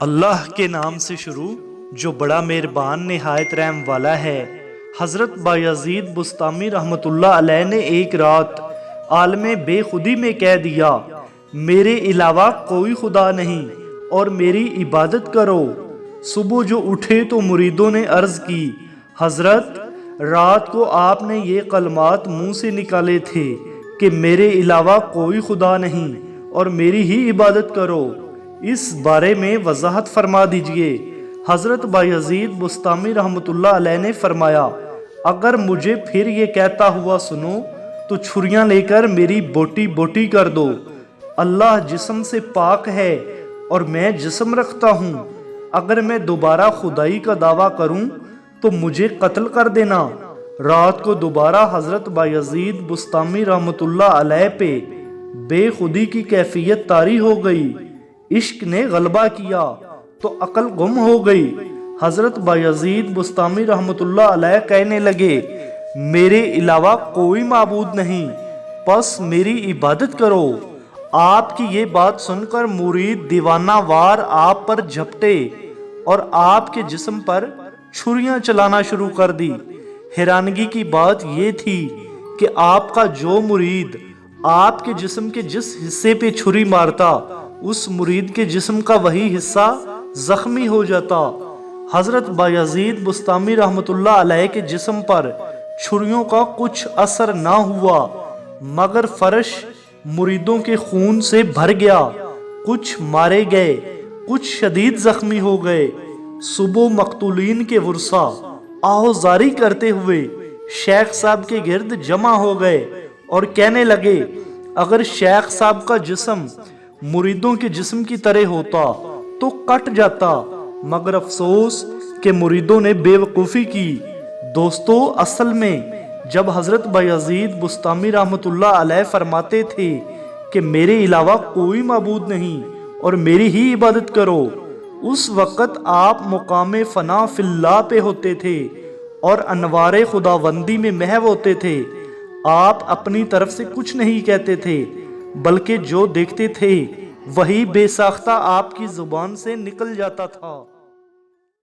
اللہ کے نام سے شروع جو بڑا مہربان نہایت رحم والا ہے۔ حضرت بایزید بسطامی رحمۃ اللہ علیہ نے ایک رات عالم بے خودی میں کہہ دیا، میرے علاوہ کوئی خدا نہیں اور میری عبادت کرو۔ صبح جو اٹھے تو مریدوں نے عرض کی، حضرت رات کو آپ نے یہ کلمات منہ سے نکالے تھے کہ میرے علاوہ کوئی خدا نہیں اور میری ہی عبادت کرو، اس بارے میں وضاحت فرما دیجئے۔ حضرت بایزید بسطامی رحمۃ اللہ علیہ نے فرمایا، اگر مجھے پھر یہ کہتا ہوا سنو تو چھریاں لے کر میری بوٹی بوٹی کر دو۔ اللہ جسم سے پاک ہے اور میں جسم رکھتا ہوں، اگر میں دوبارہ خدائی کا دعویٰ کروں تو مجھے قتل کر دینا۔ رات کو دوبارہ حضرت بایزید بسطامی رحمۃ اللہ علیہ پہ بے خودی کی کیفیت طاری ہو گئی، عشق نے غلبہ کیا تو عقل گم ہو گئی۔ حضرت بایزید بسطامی رحمۃ اللہ علیہ کہنے لگے، میرے علاوہ کوئی معبود نہیں، پس میری عبادت کرو۔ آپ کی یہ بات سن کر مرید دیوانہ وار آپ پر جھپٹے اور آپ کے جسم پر چھریاں چلانا شروع کر دی۔ حیرانگی کی بات یہ تھی کہ آپ کا جو مرید آپ کے جسم کے جس حصے پہ چھری مارتا، اس مرید کے جسم کا وہی حصہ زخمی ہو جاتا۔ حضرت بایزید بسطامی رحمۃ اللہ علیہ کے جسم پر چھریوں کا کچھ اثر نہ ہوا، مگر فرش مریدوں کے خون سے بھر گیا، کچھ مارے گئے، کچھ شدید زخمی ہو گئے۔ صبح مقتولین کے ورثاء آہوزاری کرتے ہوئے شیخ صاحب کے گرد جمع ہو گئے اور کہنے لگے، اگر شیخ صاحب کا جسم مریدوں کے جسم کی طرح ہوتا تو کٹ جاتا، مگر افسوس کہ مریدوں نے بے وقوفی کی۔ دوستو، اصل میں جب حضرت بایزید بسطامی رحمۃ اللہ علیہ فرماتے تھے کہ میرے علاوہ کوئی معبود نہیں اور میری ہی عبادت کرو، اس وقت آپ مقام فنا فی اللہ پہ ہوتے تھے اور انوار خداوندی میں محو ہوتے تھے۔ آپ اپنی طرف سے کچھ نہیں کہتے تھے، بلکہ جو دیکھتے تھے وہی بے ساختہ آپ کی زبان سے نکل جاتا تھا۔